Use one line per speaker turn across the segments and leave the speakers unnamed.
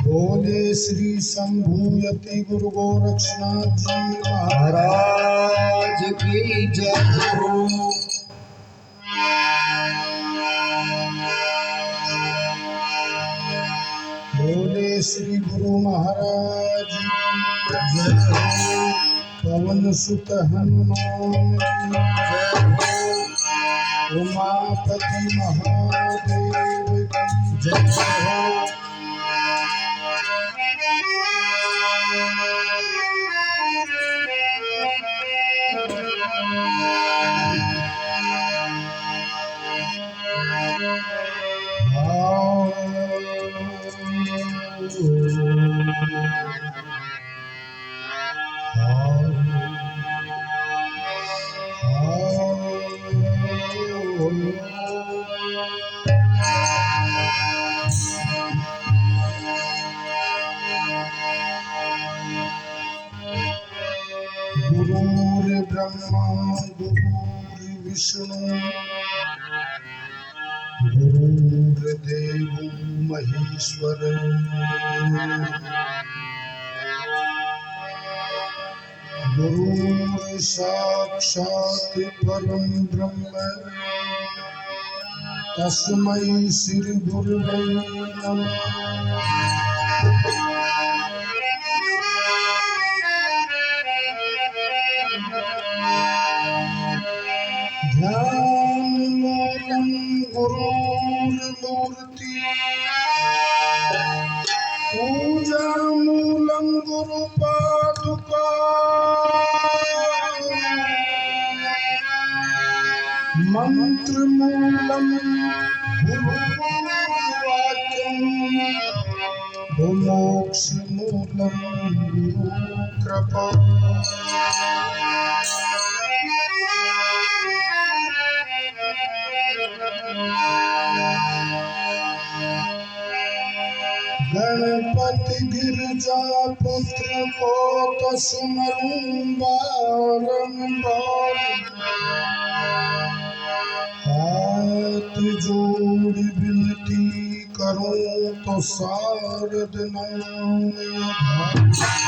बोले श्री शंभूयति गुरु गोरक्षनाथ जी महाराज की जय हो। बोले श्री गुरु महाराज जय हो। पवन सुत हनुमान जय हो। उमापति महादेव जय हो। गुरुर्ब्रह्मा गुरुर्विष्णु गुरुर्देवो महेश्वर गुरुर् साक्षात् परम ब्रह्म तस्मै श्री गुरुवे नमः। ध्यानमूलं गुरुर्मूर्ति पूजामूलं गुरुपादुका मंत्रमूलं गुरुवाक्यं मोक्षमूलं गुरुकृपा। गणपति गिरजा पुत्र को तो सुमरूं बारंबार। हाथ जोड़ विनती करूं तो शारद नाम आधार।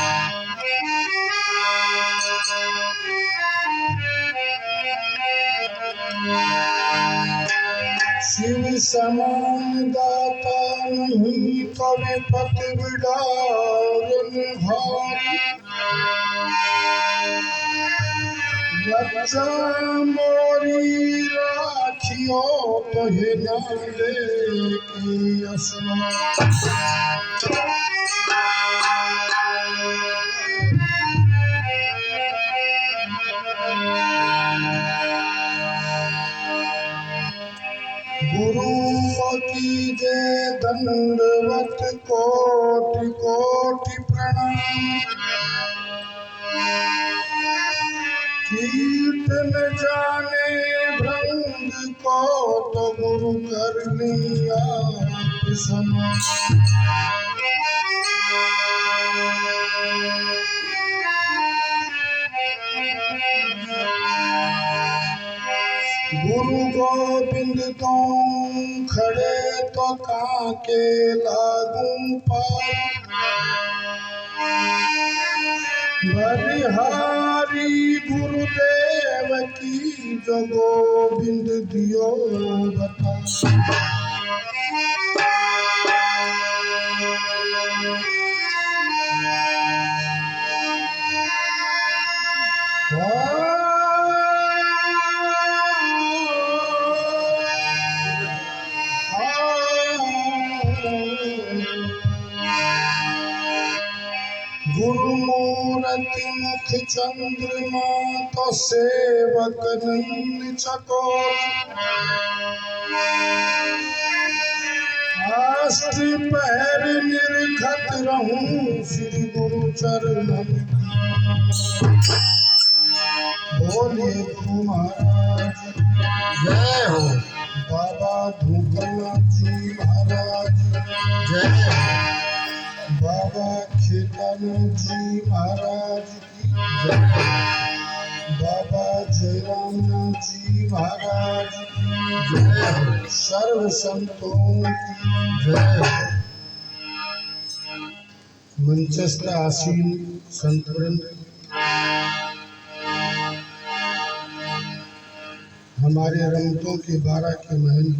शिव समान दाता नहीं कभी पत बिडारन भार। लज्जा मोरी राखियो तो हे ना लेके असना। गुरु की जय दंडवत कोटि कोटि प्रणाम। कीर्तन जाने भृंग को तो गुरु कर लिया समान। गुरु गोविंद तुम खड़े तो काके लागू पार। बलिहारी गुरुदेव की जो गोविंद दियो बता। गुरु मूर्ति मुख चंद्रमा तो सेवक नंद चकोर। आष्ट पहर निरखत रहूं श्री गुरु चरणन। बोले गुरु महाराज जय हो। बाबा धूकनाथ जी महाराज जय हो। बाबा खेतानंद जी महाराज की जय। बाबा जयरामनाथ जी महाराज की जय। सर्व संतों की जय। मंचस्थ आसीन संतवृंद, हमारे रमतों के 12 के महंत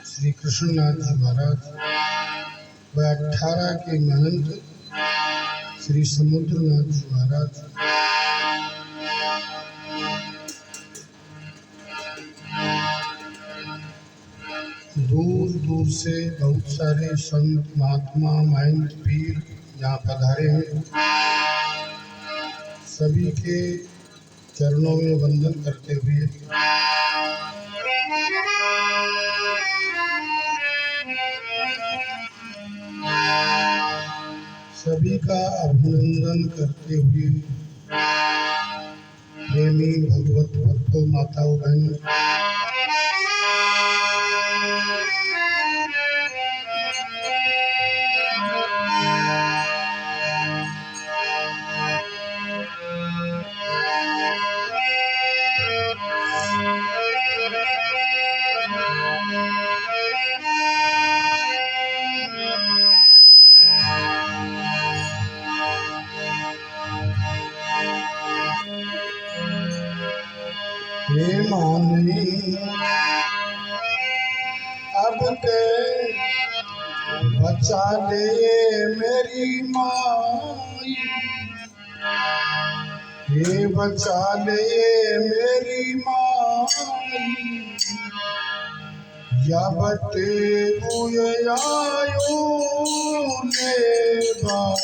श्री कृष्णनाथ जी महाराज व 18 के महंत श्री समुद्रनाथ जी महाराज, दूर दूर से बहुत सारे संत महात्मा महंत पीर यहाँ पधारे हैं। सभी के चरणों में वंदन करते हुए सभी का अभिनंदन करते हुए प्रेमी भगवत भक्तों माताओं बहनों, हे मानी अब के बचा ले मेरी माई। हे बचा ले मेरी माई, या बटे हुए आयो ले बाई।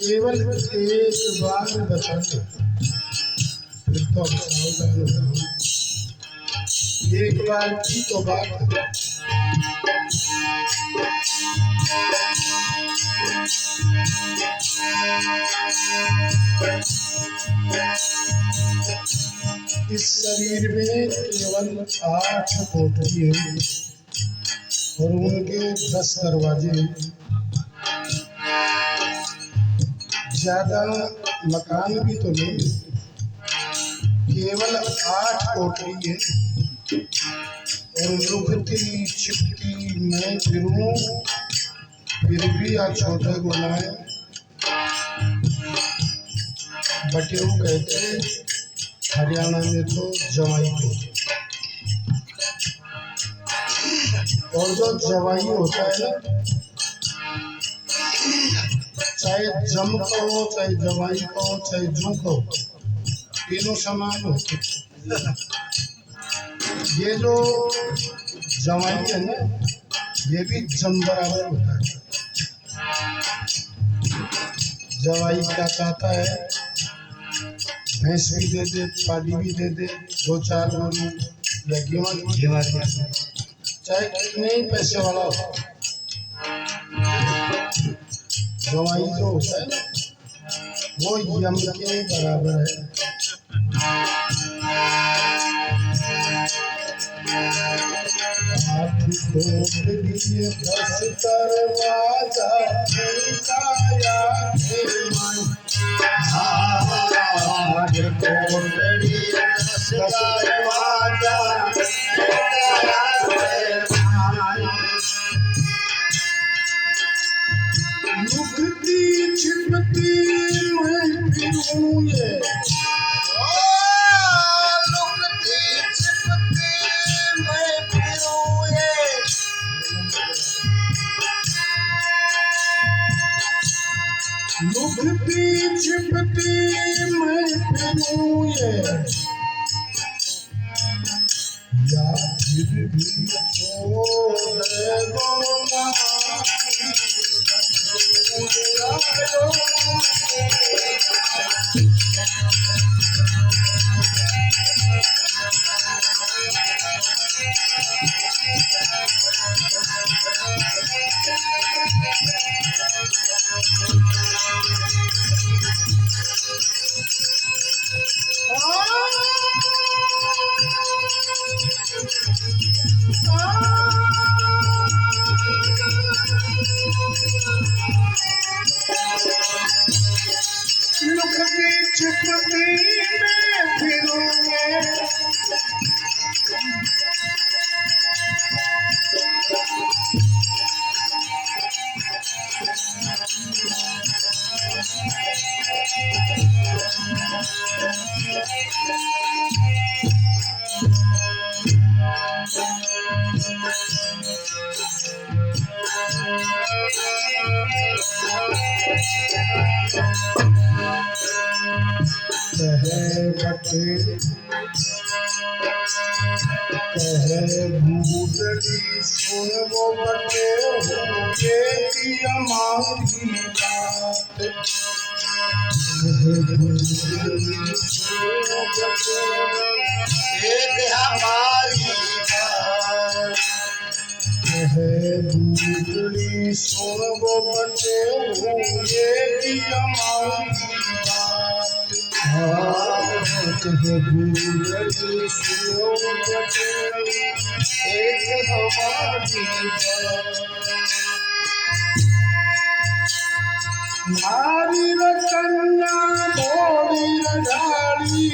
केवल एक बार बता दो, फिर तो सावधान हो जाओ। एक बार की तो बात है। इस शरीर में केवल 8 कोठरी है और उनके 10 दरवाजे। ज्यादा मकान भी तो नहीं, केवल 8 कोठरी है और लुकती छिपती मैं फिरूं फिर भी आ छोटे गुनाह बटेऊ कहते हरियाणा में तो जवाई को, और जो जवाई होता है ना, चाहे जम को हो, चाहे जवाई को हो, चाहे जू को हो, तीनों समान होते। ये जो जवाई है ना, ये भी जम बराबर होता है। जवाई क्या चाहता है, भैंस भी दे दे, पानी भी दे दे, 2-4 गोरू या गेवा दे, चाहे कितने ही पैसे वाला हो। जवाई जो होता है ना, वो यम के बराबर है। लुकती छिपती मैं फिरूं ये, या फिर भी छोड़ दो ना। कहे भूतली सुनबो बटे होगे की हमारी बात। कहे भूतली सुनबो बटे एक हमारी बात। कहे भूतली सुनबो बटे होगे की हमारी बात। कहे भूतली सुनबो बटे एक हमारी बात। नारी रचना मोरी रजाली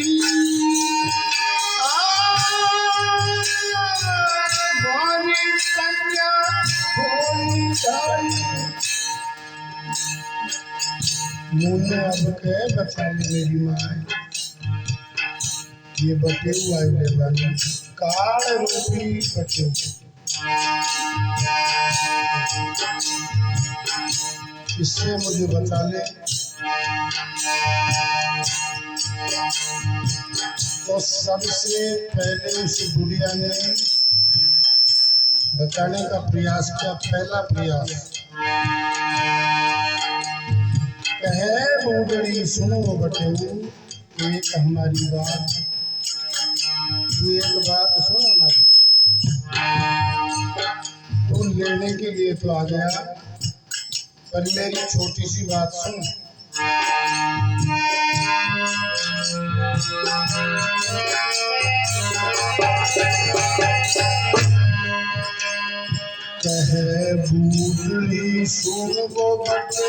नारी कन्या मोरी डाली। मुन्ने अब के बचाने मेरी माँ ये बटे हुआ है बनी काल रूपी बटे। इससे मुझे बचा ले। तो सबसे पहले उस बुढ़िया ने बचाने का प्रयास किया। पहला प्रयास कहे बूढ़ी सुनो बटे एक हमारी बात। तू एक बात सुन हमारी। तू लेने के लिए तो आ गया पर मेरी छोटी सी बात सुन। कहे बूढ़ी सुनबो बटे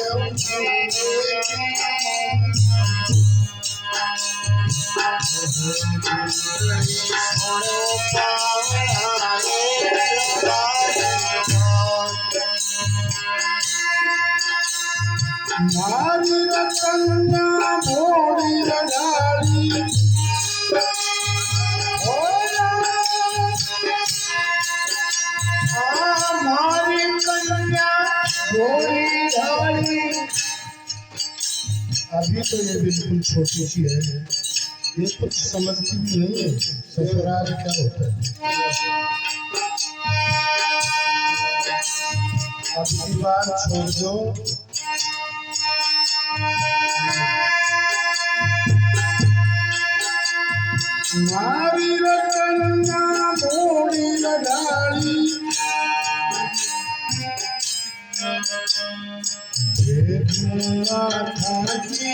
नारी रचना मोरी रजाली हमारी कन्या मोरी डाली। अभी तो ये बिल्कुल छोटी सी है, ये कुछ समझती भी नहीं है ससुराल क्या होता है। अब की बात छोड़ दो। नारी रचना मोरी रजाली देखूंगा था की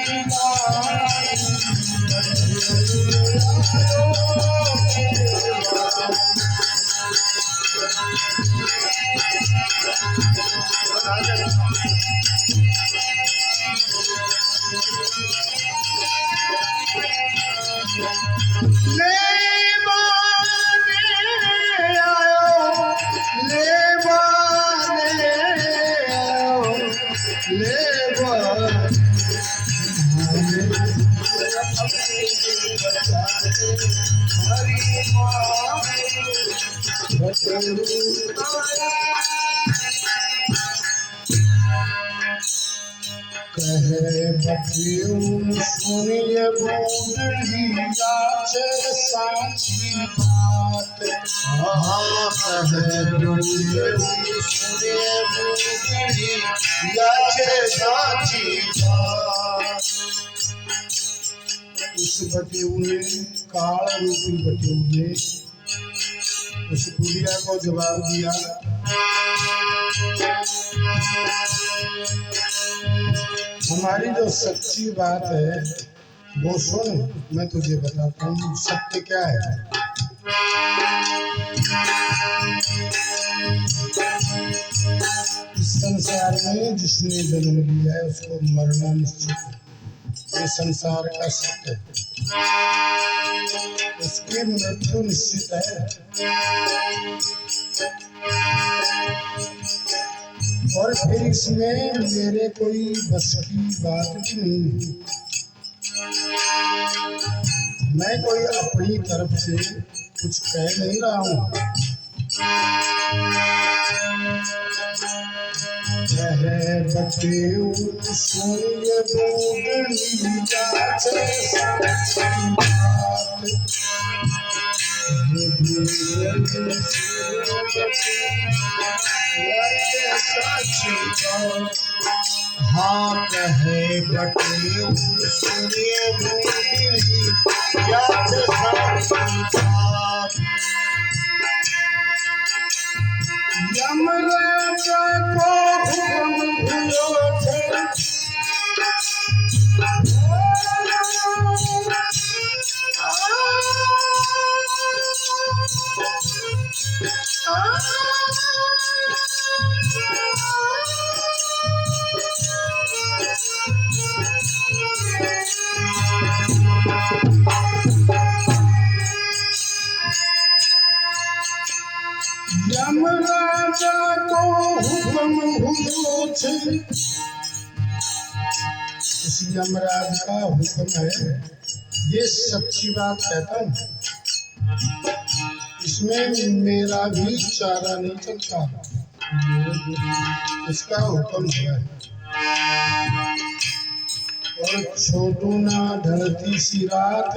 कहे बच्चियों सुनिए बूढ़िया से साची बात। कहे बूढ़िया सुनिए बूढ़िया से साची बात। उस बटेऊ ने काल रूपी बटेऊ ने उस बुढ़िया को जवाब दिया, हमारी जो सच्ची बात है वो सुन, मैं तुझे बताता हूँ सत्य क्या है। इस संसार में जिसने जन्म लिया है उसको मरना निश्चित है, ये संसार का सत्य है, उसकी मृत्यु निश्चित है। और फिर इसमें मेरे कोई बस की बात भी नहीं है, मैं कोई अपनी तरफ से कुछ कह नहीं रहा हूँ। कहे बटे सूर्य हाँ कहे बटे सूर्य यमराजा को हुक्म हुआ थे, यमराजा को हुक्म हुआ थे। उस यमराज का हुक्म है, ये सच्ची बात कहता हूँ, इसमें मेरा भी चारा नहीं चलता, इसका हुक्म है। और छोटू ना ढलती सी रात,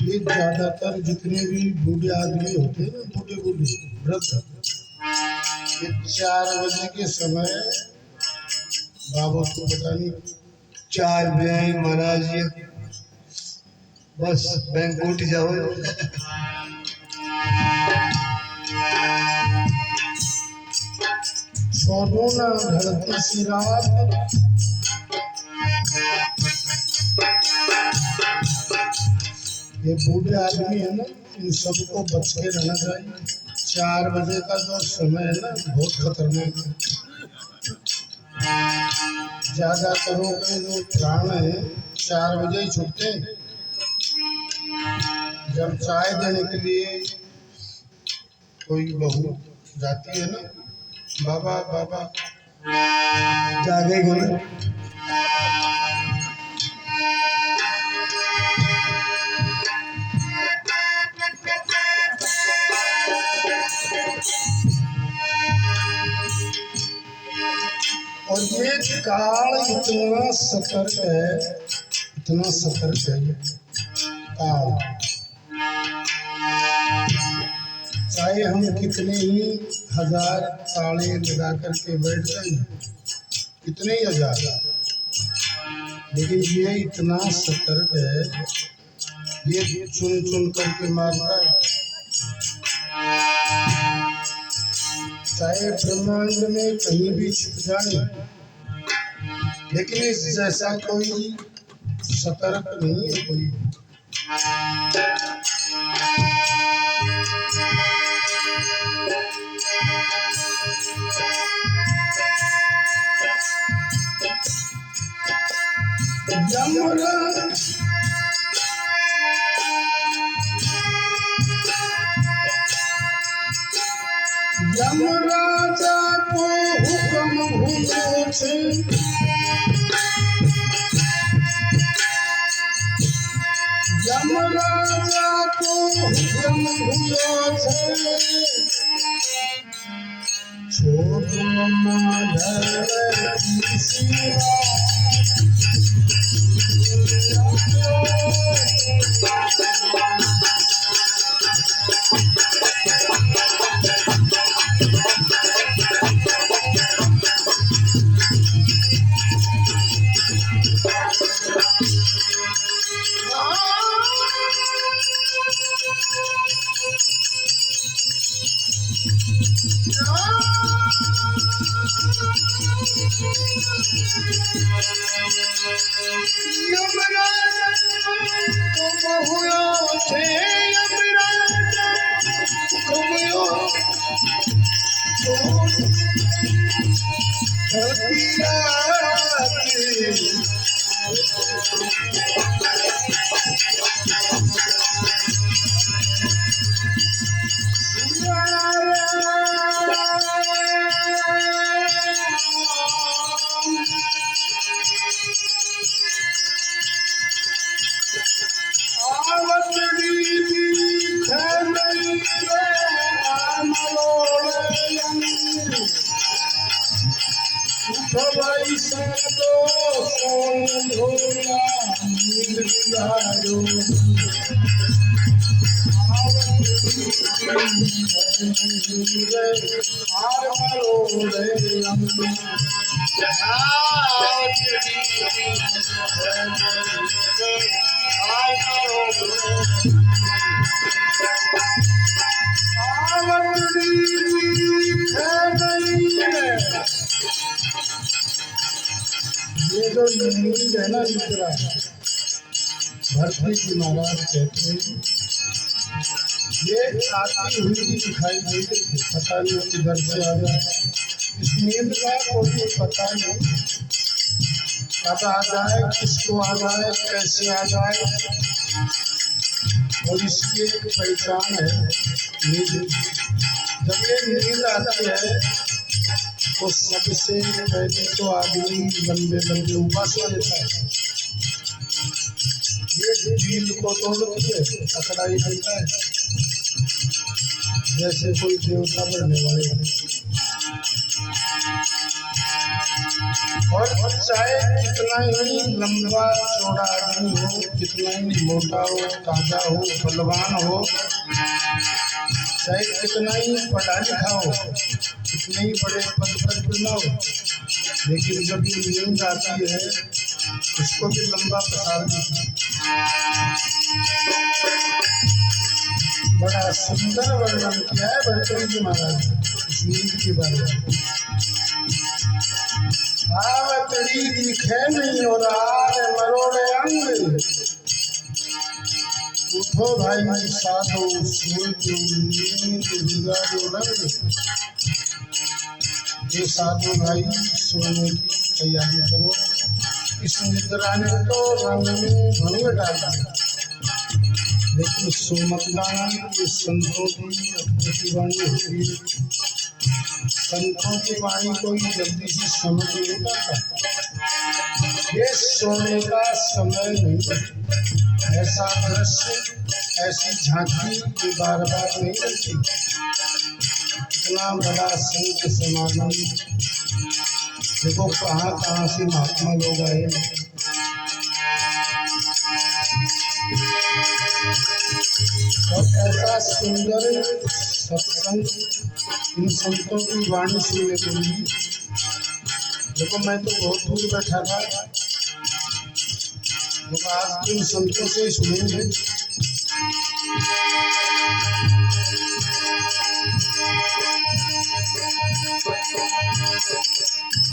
ये ज्यादातर जितने भी बूढ़े आदमी होते हैं ना, बूढ़े वृद्ध, ये 4 बजे के समय, बाबू को पता नहीं 4 बजे महाराज जी बस बैंक उठ जाओ। छोड़ो ना ढलती सी रात, ये बूढ़े आदमी है ना, इन सबको बच के रहना चाहिए। 4 बजे का जो समय है ना, बहुत खतरनाक है। ज्यादातरों के जो प्राण है 4 बजे ही छूटते हैं। जब चाय देने के लिए कोई बहू जाती है ना, बाबा बाबा जागे गुरु, और ये काल इतना सतर्क है, इतना सतर्क है ये काल। चाहे हम कितने ही हजार ताले लगा करके बैठ जाएं, कितने ही हजार, लेकिन ये इतना सतर्क है, ये चुन चुन करके मारता है। चाहे ब्रह्मांड में कहीं भी छिप जाए, लेकिन इस जैसा कोई सतर्क नहीं है कोई। यमराजा को हुक्म हुआ थे, यमराजा को हुक्म हुआ थे, छोड़ो ना ढलती सी रात, ये जो नींद है ना निद्रा, भरती जी महाराज कहते हैं ये आती हुई दिखाई देती थी, पता नहीं किधर से आ जाए। इस नींद का कोई पता नहीं कब आ जाए, किसको आ जाए, कैसे आ जाए, और इसकी एक पहचान है नींद। जब ये नींद आती है तो सबसे पहले तो आदमी लंबे लंबे उपास लेता है, ये दिल को तोड़ती है, अकड़ाई बनता है, जैसे कोई देवता बनने वाले। और चाहे कितना ही लंबा चौड़ा आदमी हो, कितना ही मोटा हो, ताजा हो, बलवान हो, चाहे कितना ही पढ़ा लिखा हो, कितने ही बड़े पद पर क्यों ना हो, लेकिन जब ये नींद आती है उसको भी लंबा पसार देती है। बड़ा सुंदर वर्णन किया है भरतरी जी महाराज इस नींद के बारे में। आवतड़ी दिखे नहीं और आरे मरोड़े अंग, उठो भाई साधो सोए जो नींद बिगाड़ो रंग। ये साधो भाई सोने की तैयारी करो, इस निद्रा ने तो रंग में भंग डाल दिया, लेकिन सुमतदान ये संतों की अद्भुत वाणी होती है। संतों की वाणी कोई जल्दी से समझ नहीं पाता। ये सोने का समय नहीं, ऐसा दृश्य, ऐसी झांकी ये बार बार नहीं लगती। इतना बड़ा संत समागम देखो, कहाँ कहाँ से महात्मा लोग आए। और ऐसा सुंदर सत्संग इन संतों की वाणी सुनने को मिली। देखो मैं तो बहुत दूर बैठा था, तो आज इन संतों से सुनेंगे।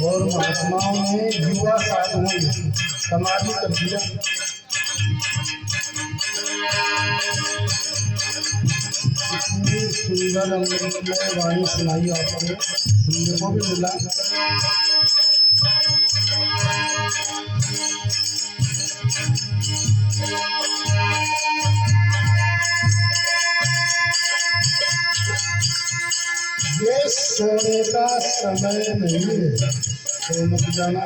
और महात्माओं ने युवा साधुओं ने समाधि कर दिया। इतनी सुंदर अमृतमय वाणी सुनाई आपको, सुनने को भी मिला। ये सोने का समय नहीं है, तो मत जाना।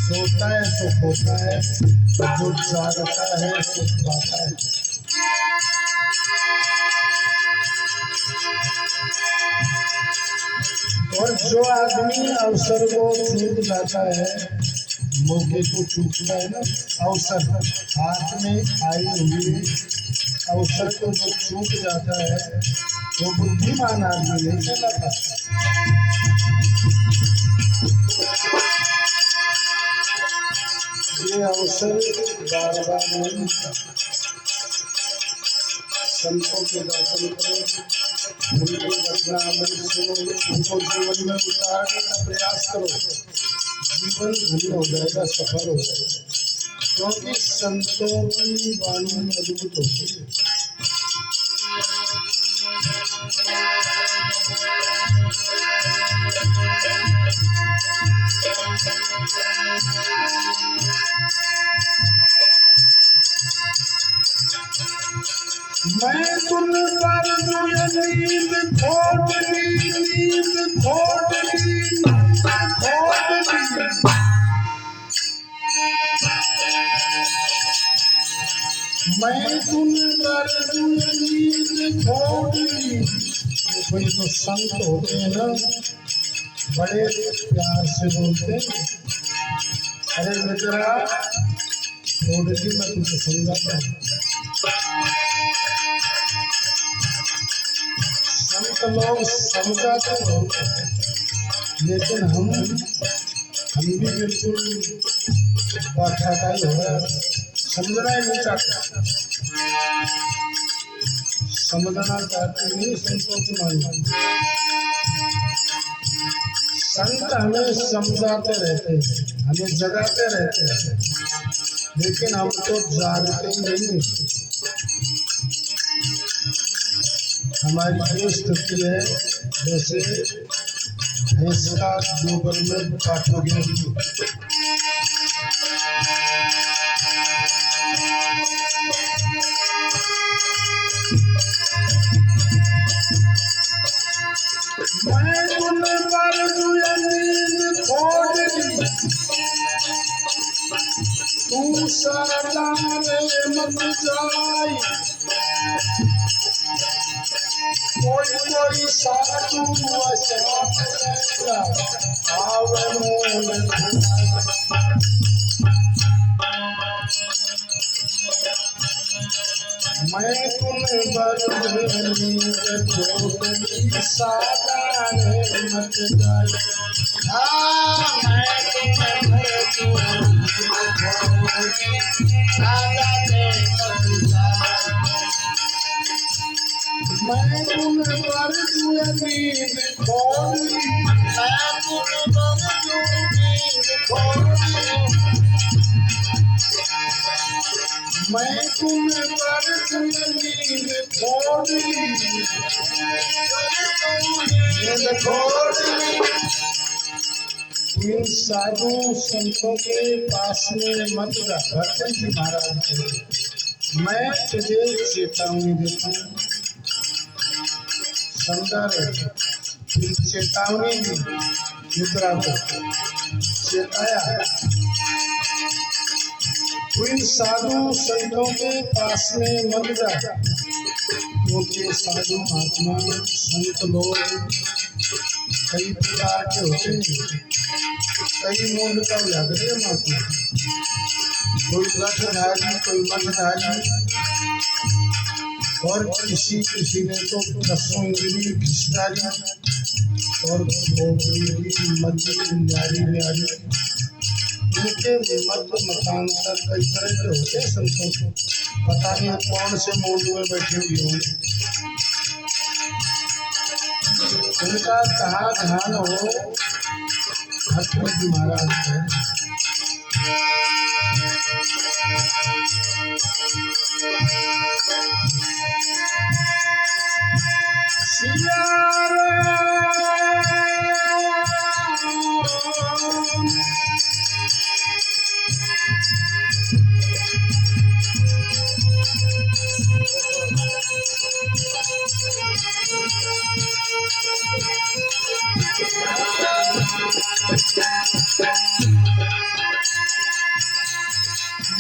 सोता है तो खोता है, जो जागता है सो पाता है। और जो आदमी अवसर को चूक जाता है, मौके को चूकता है ना, अवसर हाथ में आई हुई अवसर को जो चूक जाता है वो बुद्धिमान आदमी नहीं चला पाता। ये अवसर बार बार नहीं मिलता। संतों के दर्शन करो, उनके वचनामृत सुनो, उनको जीवन में उतारने का प्रयास करो, जीवन धन्य हो जाएगा, सफल हो जाएगा। क्योंकि संतों की वाणी अद्भुत होती है। मैं तुम पर नींद खोटली, नींद खोटली, खोटली। मैं तुम पर नींद खोटली। कोई जो संत होते हैं ना, बड़े प्यार से बोलते हैं, अरे मित्रा खोटली, मैं तुझे समझाता हूँ। संत लोग समझाते बहुत हैं, लेकिन हम भी बिल्कुल बाठाटाई हो रहा है, समझना ही नहीं चाहते, समझना चाहते नहीं संतों की मानी। संत हमें समझाते रहते हैं, हमें जगाते रहते हैं, लेकिन हम तो जागते नहीं। हमारी ये स्थिति है जैसे भैंस का गोबर में काटोगे। मैं तुम पर नींद खोटली, तू सदा रे मत जाई। कोई कोई साधु आवे मोल। मैं तुम्हें बरनी सादा रे मत जाई। मैं तुम्हें सादा रे मत जाई। मैं तुम्हें पर नींद खोटली, मैं तुम्हें पर नींद खोटली। मैं तुम्हें पर नींद खोटली, नींद खोटली। इन साधु संतों के पास में मत जा। भगवान जी महाराज कहते, मैं तुझे चेतावनी देता हूँ, समझा रहे, चेतावनी दी, मित्रा को चेताया। इन साधु संतों के पास में मत जा, क्योंकि साधु महात्मा संत लोग कई प्रकार के होते हैं, कई मूल का जागते महात्मा, कोई व्रतधारी, कोई मठधारी, और किसी ने तो 10 इंद्रिय घिसटारी और खोपड़ी की मध्य न्यारी न्यारी। इनके मत मतांतर कई तरह के होते हैं संतों को, पता नहीं कौन से मूड में बैठे हुए होंगे। उनका कहाँ ध्यान हो, भगवान जी महाराज है।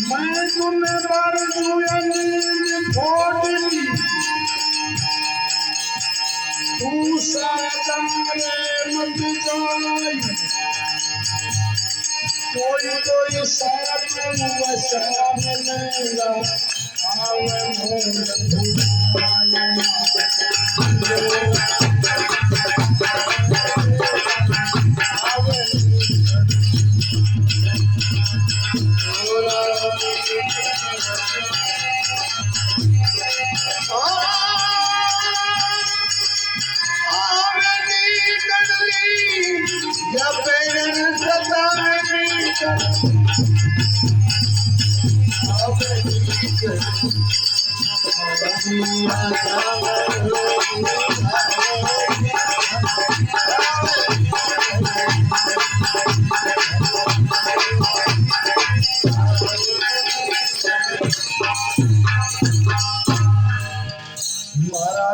मैं तुम्हें पर नींद खोटली, तू सदा रे मत जाई। कोई कोई साधु वचन मेरा आवे मोल भुलाए।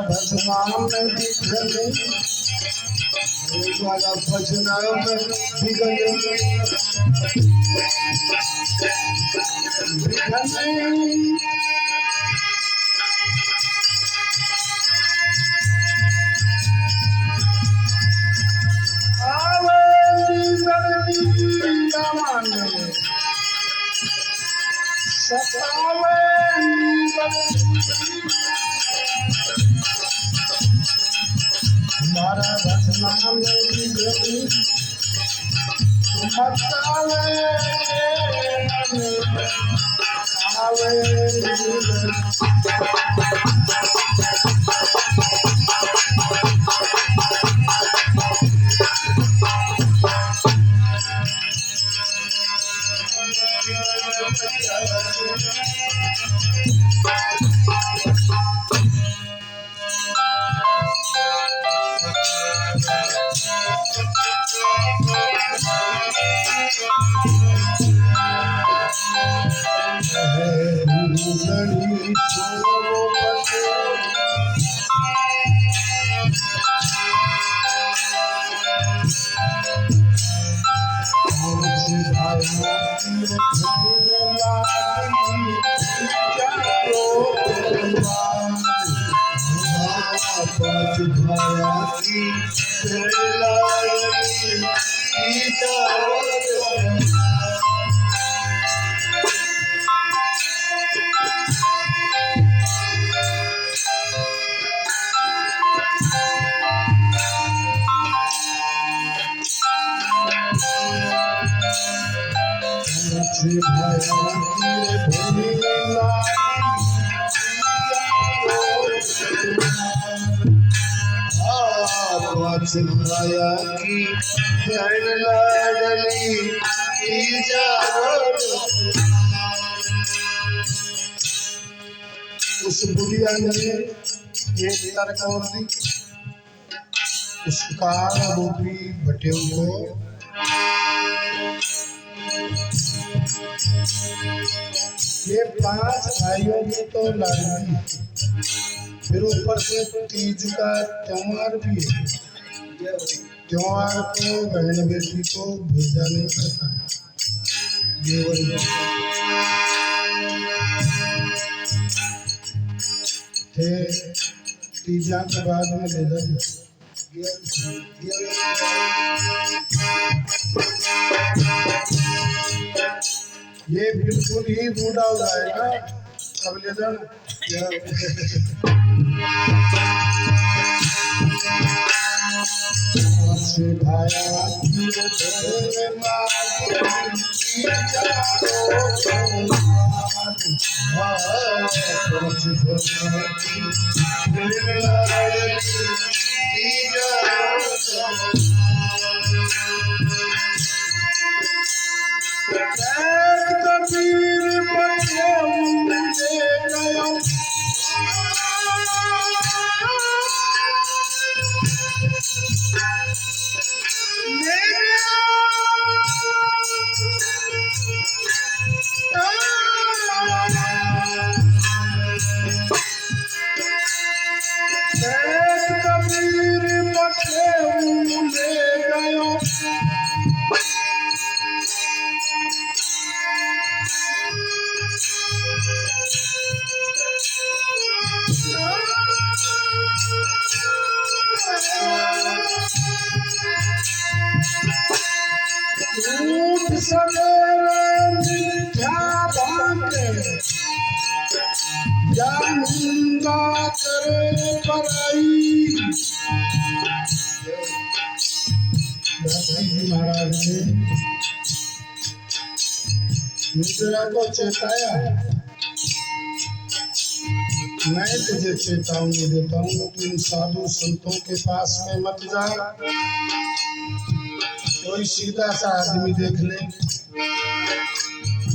भजना में दिखने वाला भजना में दिखने हमारा भजना में दिखने माया की लाडली उस बुढ़िया ने एक तर्क और दी। उस काल रूपी बटेव को ये 5 भाइयों की तो लाडली, फिर ऊपर से तीज का त्योहार भी है। त्योहार को बहन बेटी को भेजा नहीं करता है। थे तीजा के बाद में भेजा ये बिल्कुल ही बूढ़ा हो जाएगा कब ले जाना। महाराज ने मिश्रा को चेताया, मैं तुझे चेतावनी देता हूँ कि इन साधु संतों के पास में मत जा। कोई सीधा सा आदमी देख ले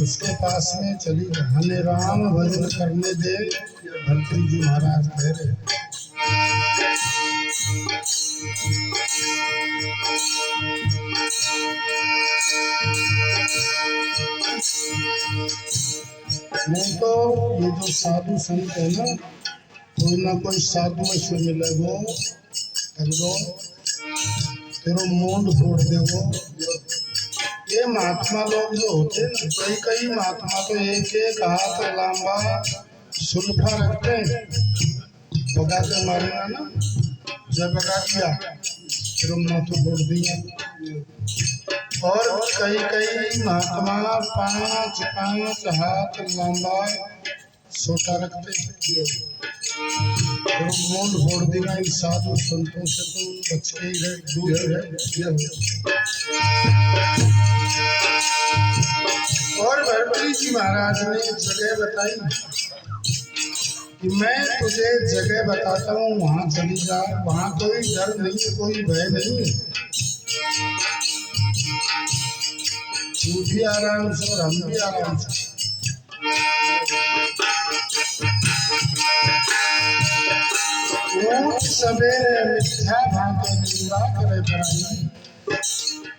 उसके पास में चली जा, हमें राम भजन करने दे। भर्तृहरि जी महाराज कह रहे नहीं तो ये जो साधु संत है ना कोई साधु ऐसे मिलेगो अगलो तेरो मूंड फोड़ देगो। ये महात्मा लोग जो होते हैं ना कई महात्मा तो एक एक हाथ लंबा सुल्फा रखते हैं, बगा के मारेगा ना जब बगा दिया फिर माथो फोड़ दिया। और कई महात्मा पांच हाथ लंबा सोटा रखते हैं, और मूंड फोड़ देगा। इन साधु संतों से तो बच के ही रहे, दूर रहे। और भर्तृहरि जी महाराज ने एक जगह बताई कि मैं तुझे जगह बताता हूँ, वहां चली जा, वहां कोई डर नहीं, कोई भय नहीं, तू भी आराम से और हम भी आराम से। ऊँट सवेरे मिथ्या भाषा निंदा करे पराई,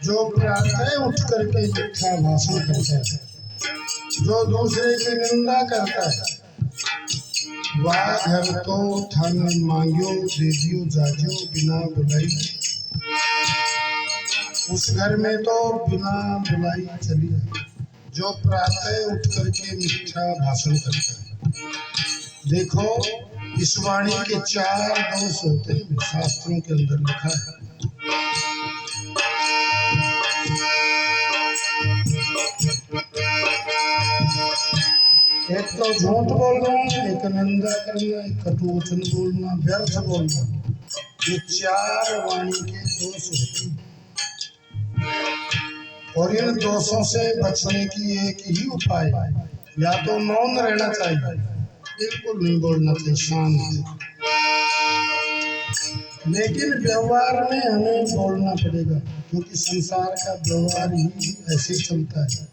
जो प्रातः उठ करके मिथ्या भाषण करता है, जो दूसरे की निंदा करता है, वह घर तो थन मांगियो देजियो जाजियो बिना बुलाई, उस घर में तो बिना बुलाई चली जाए। जो प्रातः उठ करके मिथ्या भाषण करता है। देखो इस वाणी के 4 दोष होते हैं, शास्त्रों के अंदर लिखा है। एक तो झूठ बोलना, एक निंदा करना, एक कटु वचन बोलना, व्यर्थ बोलना, ये 4 वाणी के दोष होते हैं। और इन दोषों से बचने की एक ही उपाय है, या तो मौन रहना चाहिए, बिल्कुल नहीं बोलना चाहिए, शांत। लेकिन व्यवहार में हमें बोलना पड़ेगा, क्योंकि संसार का व्यवहार ही ऐसे चलता है।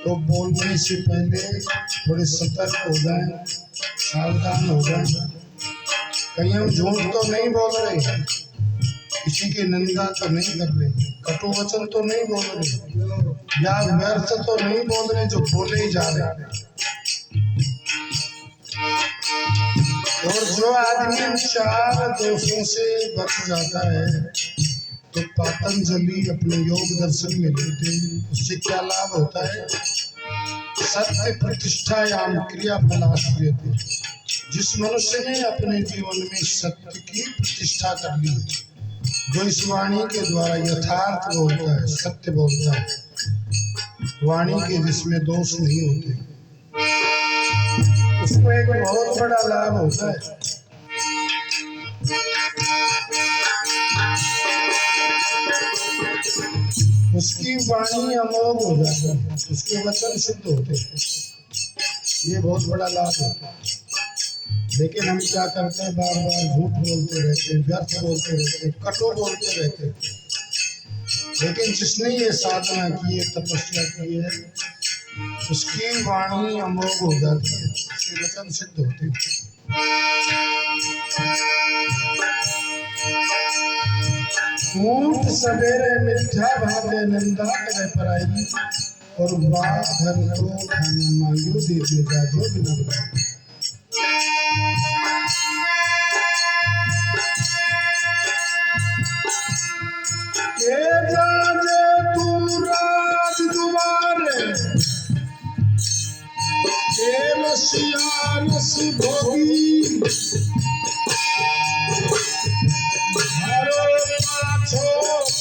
तो बोलने से पहले थोड़े सतर्क हो जाएं, सावधान हो जाएं। कहीं हम झूठ तो नहीं बोल रहे, किसी की निंदा तो नहीं कर रहे, कटु वचन तो नहीं बोल रहे, या व्यर्थ तो नहीं बोल रहे जो बोले ही जा रहे। और जो आदमी 4 दोषों से बच जाता है तो पतंजलि अपने योग दर्शन में देते हैं। उससे क्या लाभ होता है? सत्य प्रतिष्ठायाम क्रिया फलाश्रियते। जिस मनुष्य ने अपने जीवन में सत्य की प्रतिष्ठा कर ली, जो इस वाणी के द्वारा यथार्थ बोलता है, सत्य बोलता है, वाणी के जिसमें दोष नहीं होते, उसको एक बहुत बड़ा लाभ होता है। उसकी वाणी अमोघ हो जाती है, उसके वचन सिद्ध होते हैं, ये बहुत बड़ा लाभ होता है। लेकिन हम क्या करते हैं, बार बार झूठ बोलते रहते हैं, व्यर्थ बोलते रहते हैं, कटु बोलते रहते हैं। लेकिन जिसने ये साधना की है, तपस्या की है, उसकी वाणी अमोघ हो जाती है, उसके वचन सिद्ध होते हैं। ऊँट सवेरे मिथ्या भावे निंदा करे पराई, और बात धन को खाने मांगियो दीजिए जाजो बिना बुलाए। के जाजे तू राज दुआरे, के रसिया रस भोगी,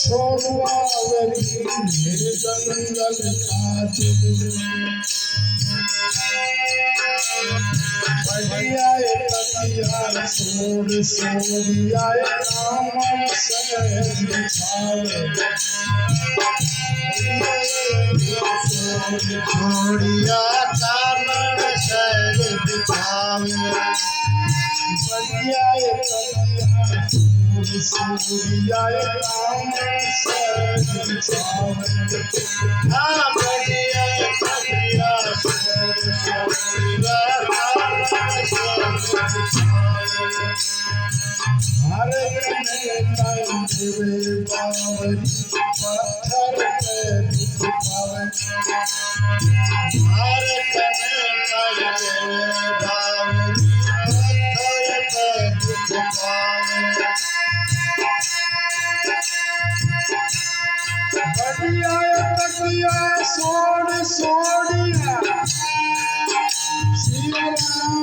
छोड़वा वरी मेरे जंगल काज बढ़ियाए तकिया छोड़ सोड़ियाए काम सहज बिछावे, छोड़िया काम सहज बिछावे, बढ़ियाए तकिया सूर्याय काम सहज बिछावे, हाँ बढ़िया सोड़ सोड़िया सिया राम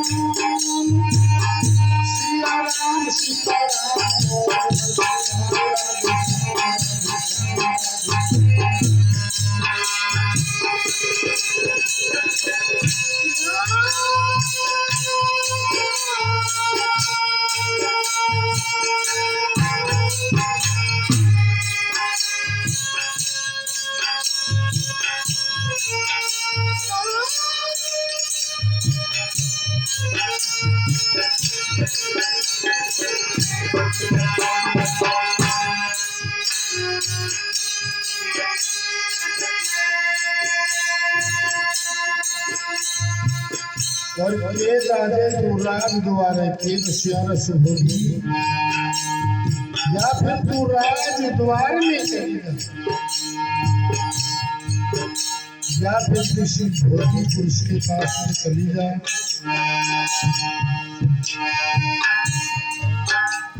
और के राजे तो राज द्वारे के सियारस होगी या फिर तू राज द्वार में चलेगा या फिर किसी भोगी पुरुष के पास में चली जा।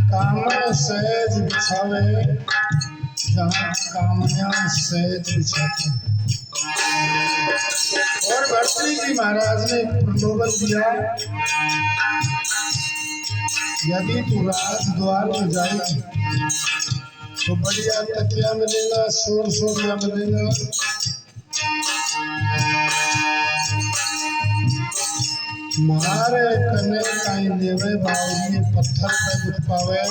कामना सहज बिछावे जहाँ कामना सहज बिछाती। और भर्तृहरि जी महाराज ने प्रलोभन दिया यदि तू राज द्वार में जाएगी तो बढ़िया तकिया मिलेगा, सोर सोरिया मिलेगा, मारे कने काई देवे बावरी पत्थर पे दुख पावे।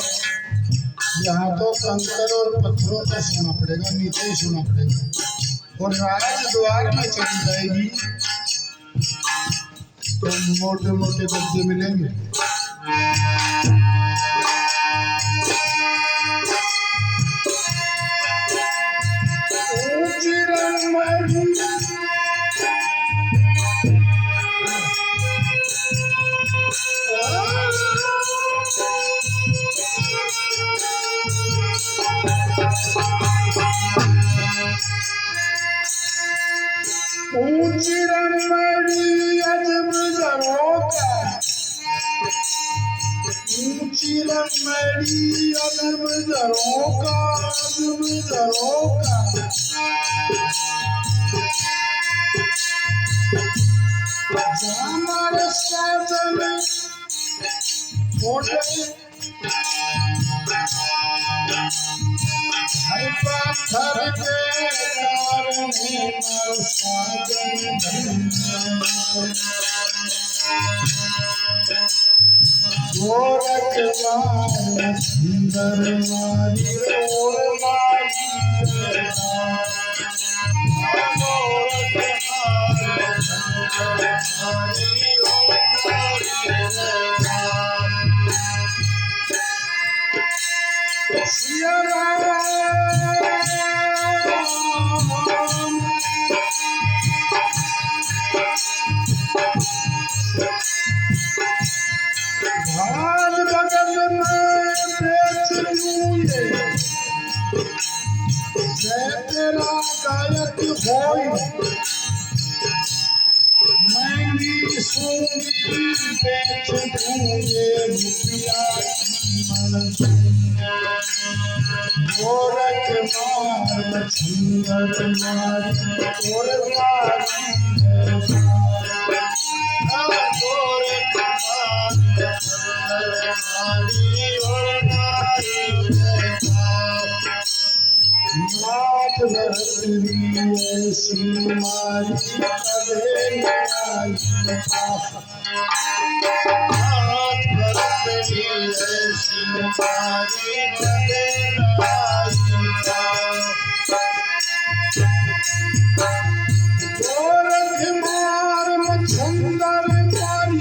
यहाँ तो कंकर और पत्थरों पे सोना पड़ेगा, नीचे ही सोना पड़ेगा। और राज द्वार में चली जाएगी तो मोटे मोटे गद्दे मिलेंगे। ऊंची रमड़ी अजब झरोखा, ऊंची रमड़ी अजब झरोखा, अजब झरोखा। हमारे साजन छोटे हर पत्थर के कारण गोरख मार सुंदर मारी और मारी सिया भाग बगल में बेच लूंगे जय तेरा गायक होई महंगी सूंगी बेच दूंगे रुपया गोरख मार सुंदर मारी और मारी नाथ भरतरी ऐसी मारी कदे आई नाथ भरतरी ऐसी मारी कदे आई गोरख मार मछंदर मारी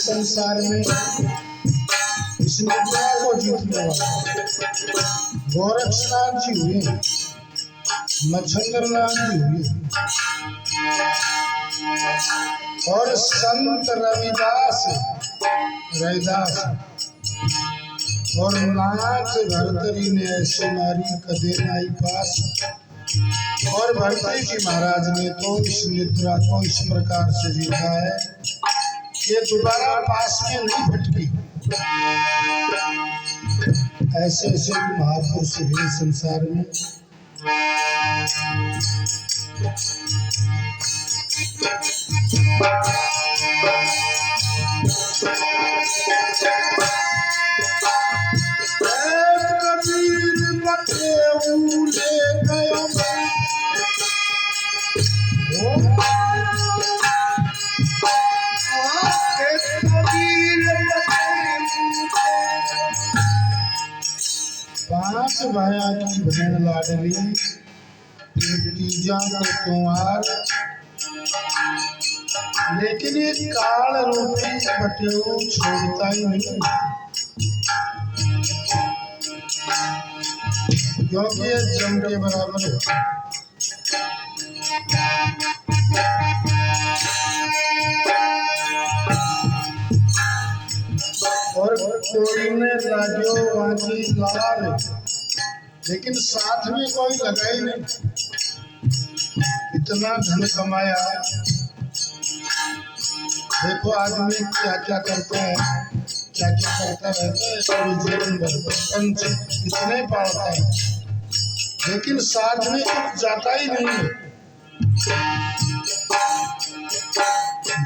संसार में इसने को जीतने वाला गोरक्षनाथ जी हुए, मच्छंद्रनाथ जी हुए और संत रविदास और नाथ भरतरी ने ऐसे मारी कदे नाई पास। और भरतरी जी महाराज ने तो इस निद्रा को इस प्रकार से जीता है ये दोबारा पास में नहीं भटकी। ऐसे ऐसे महापुरुष भी संसार में। कबीर बटे ले गयो पांच भाया की बहन लाडली तीजा को कुंवार, लेकिन ये काल रूपी बटेऊ छोड़ता ही नहीं, क्योंकि ये जम के बराबर है। और कोई ने राज्यो वाची लाल, लेकिन साथ में कोई लगा ही नहीं। इतना धन कमाया, देखो आदमी क्या क्या करता है, क्या क्या करता रहता है पूरे जीवन भर, बचपन से इतने पालता है, लेकिन साथ में कुछ जाता ही नहीं है।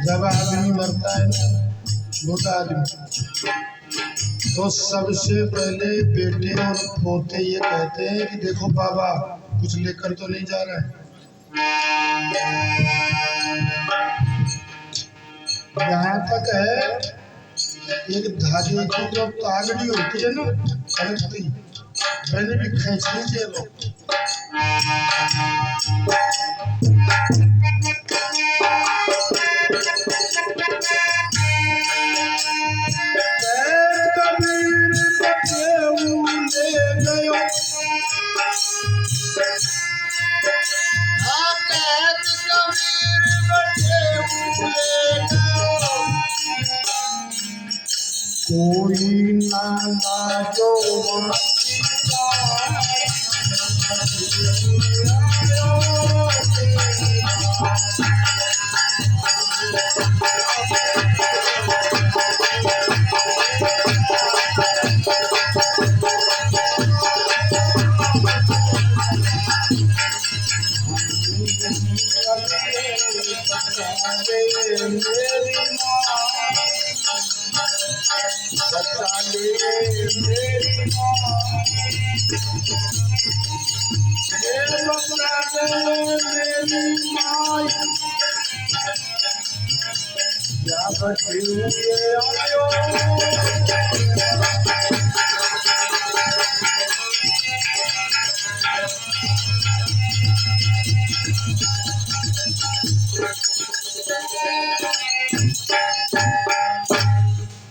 जब आदमी मरता है ना, बूढ़ा आदमी, तो सबसे पहले बेटे और पोते ये कहते हैं कि देखो बाबा कुछ लेकर तो नहीं जा रहा है। यहाँ तक है एक धागे की जो तागड़ी होती है ना, खड़कती, मैंने भी खींच लीजिए लोग। कोई ना लाजो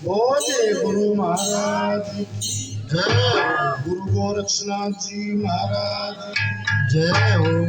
बोले गुरु महाराज जय, गुरु गोरक्षनाथ जी महाराज जय हो।